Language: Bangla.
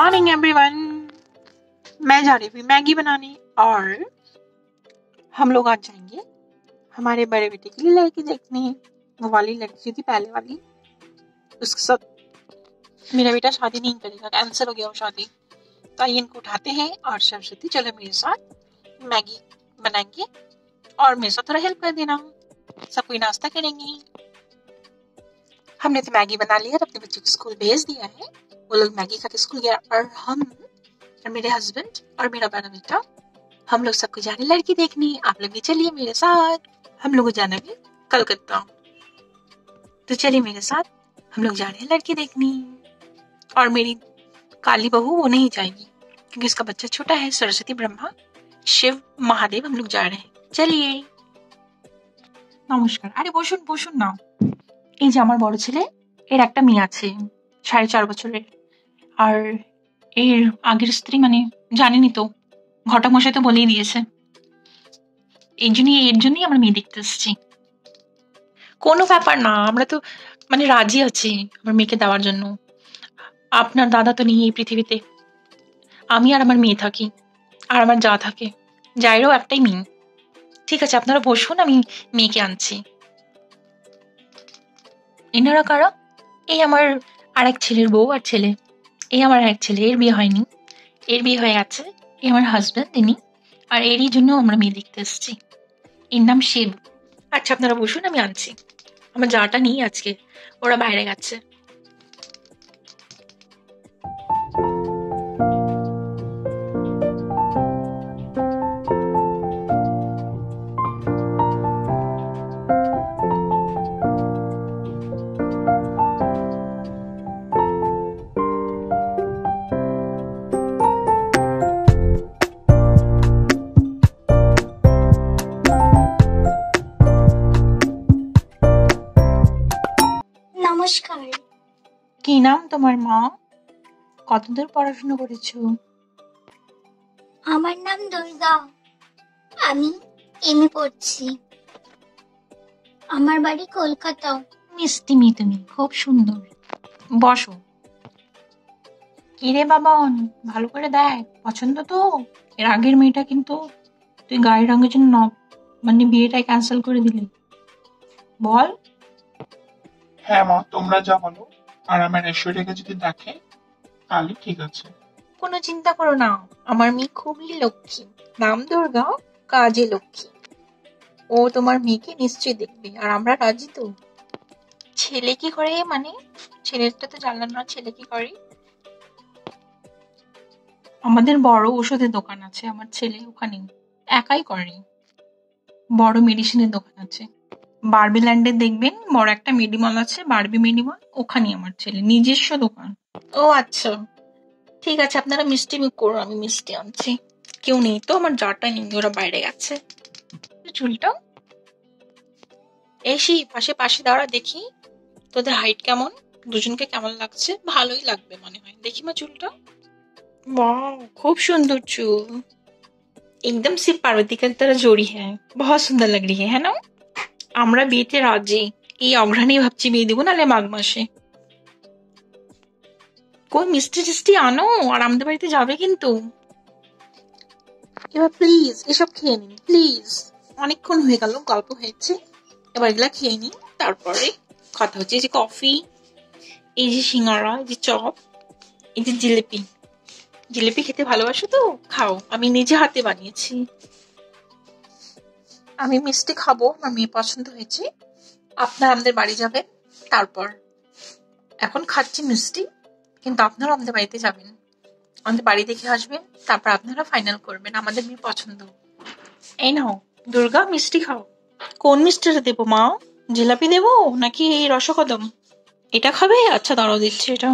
Morning everyone. मैं जा रही हूँ मैगी बनाने और हम लोग आज जाएंगे हमारे बड़े बेटे के लिए लड़की देखने। वो वाली लड़की थी पहले वाली, उसके साथ मेरा बेटा शादी नहीं करेगा, कैंसिल हो गया वो शादी। तो आइए इनको उठाते हैं और सरस्वती चलो मेरे साथ मैगी बनाएंगे और मेरे साथ थोड़ा हेल्प कर देना। सब कोई नाश्ता करेंगे। हमने तो मैगी बना लिया और अपने बच्चों को स्कूल भेज दिया है। वो लोग मैगी खा के स्कूल गया और हम और मेरे हस्बैंड और मेरा बड़ा बेटा हम लोग सबको जाने लड़की देखनी। आप लोग भी चलिए मेरे साथ। हम लोग को जाना भी कलकत्ता, तो चलिए मेरे साथ, हम लोग जा रहे हैं लड़की देखनी। और मेरी काली बहू वो नहीं जाएगी क्योंकि उसका बच्चा छोटा है। सरस्वती, ब्रह्मा, शिव, महादेव हम लोग जा रहे हैं। चलिए। নমস্কার। আরে বসুন বসুন না। এই যে আমার বড় ছেলে, এর একটা মেয়ে আছে 4.5 বছরের। আর এর আগের স্ত্রী মানে জানেনই তো, ঘটক মশাই তো বলেই দিয়েছে। এর জন্যই আমরা মেয়ে দেখতে এসেছি। কোনো ব্যাপার না, আমরা তো মানে রাজি আছি আমার মেয়েকে দেওয়ার জন্য। আপনার দাদা তো নেই এই পৃথিবীতে, আমি আর আমার মেয়ে থাকি আর আমার যা থাকে। যাইরও একটাই মেয়ে। ঠিক আছে আপনারা বসুন, আমি মেয়েকে আনছি। এনারা কারা? এই আমার আরেক ছেলের বউ আর ছেলে। এই আমার এক ছেলে, এর বিয়ে হয়নি, এর বিয়ে হয়ে গেছে। এই আমার হাজব্যান্ড ইনি, আর এরই জন্য আমরা মেয়ে দেখতে এসেছি। এর নাম শিব। আচ্ছা আপনারা বসুন, আমি আনছি। আমার যাটা নেই আজকে, ওরা বাইরে গেছে। নমস্কার। কি নাম তোমার মা? কতদূর পড়াশোনা করেছো? আমার নাম দুর্গা। আমি এমএ পড়ছি। আমার বাড়ি কলকাতা। মিষ্টি মেয়ে তুমি, খুব সুন্দর। বসো। কিরে বাবন, ভালো করে দেখ, পছন্দ তো? এর আগের মেয়েটা কিন্তু তুই গায়ের রঙের জন্য মানে বিয়েটাই ক্যান্সেল করে দিলি। বল। হ্যাঁ মা, তোমরা যা বলো। আর আমার ঐশ্বর্যকে যদি দেখে তাহলে ঠিক আছে। কোনো চিন্তা করো না, আমার মেয়ে খুবই লক্ষ্মী। নাম দুর্গা, কাজে লক্ষ্মী। ও তোমার মেয়েকে নিশ্চয়ই দেখবে আর আমরা রাজি তো। ছেলে কি করে মানে? ছেলেটা তো জানলাম না, ছেলে কি করে? আমাদের বড় ওষুধের দোকান আছে, আমার ছেলে ওখানে একাই করে। বড় মেডিসিনের দোকান আছে বারবি ল্যান্ডে, দেখবেন বড় একটা মেডিমল আছে, বারবি মেডিমল, ওখানে আমার ছেলে নিজস্ব দোকান। ও আচ্ছা ঠিক আছে, আপনারা মিষ্টি মুখ করো, আমি মিষ্টি আনছি। কেউ নেই তো, আমার যাটা নেই, ওরা বাইরে গেছে। চুলটা এসি পাশে পাশে দাঁড়া, দেখি তোদের হাইট কেমন, দুজনকে কেমন লাগছে। ভালোই লাগবে মনে হয়। দেখি মা চুলটা। वाह खूब सुंदर चूल, एकदम से पार्वती का तरह जोड़ी है। बहुत सुंदर लग रही है ना? আমরা বিয়েতে রাজি। এই অঘ্রাণে ভাবছি বিয়ে দেবো, নাহলে মাঘ মাসে। কই মিষ্টি টিষ্টি আনো, আর আমাদের বাড়িতে যাবে কিন্তু। এবার প্লিজ এসব খেয়ে নিন প্লিজ, অনেকক্ষণ হয়ে গেল, গল্প হয়েছে, এবার এগুলা খেয়ে নিন, তারপরে কথা হচ্ছে। এই যে কফি, এই যে সিঙ্গারা, এই যে চপ, এই যে জিলিপি। জিলিপি খেতে ভালোবাসো তো? খাও, আমি নিজে হাতে বানিয়েছি। আমি মিষ্টি খাবো, আমার মেয়ে পছন্দ হয়েছে। আপনারা আমাদের বাড়ি যাবেন, তারপর এখন খাচ্ছি মিষ্টি, কিন্তু আপনারা আমাদের বাড়িতে যাবেন, আমাদের বাড়ি দেখে আসবেন, তারপর আপনারা ফাইনাল করবেন আমাদের মেয়ে পছন্দ। এই নাও দুর্গা, মিষ্টি খাও। কোন মিষ্টিটা দেবো মা? জিলাপি দেবো নাকি রসকদম? এটা খাবে? আচ্ছা দাঁড়াও দিচ্ছি এটা।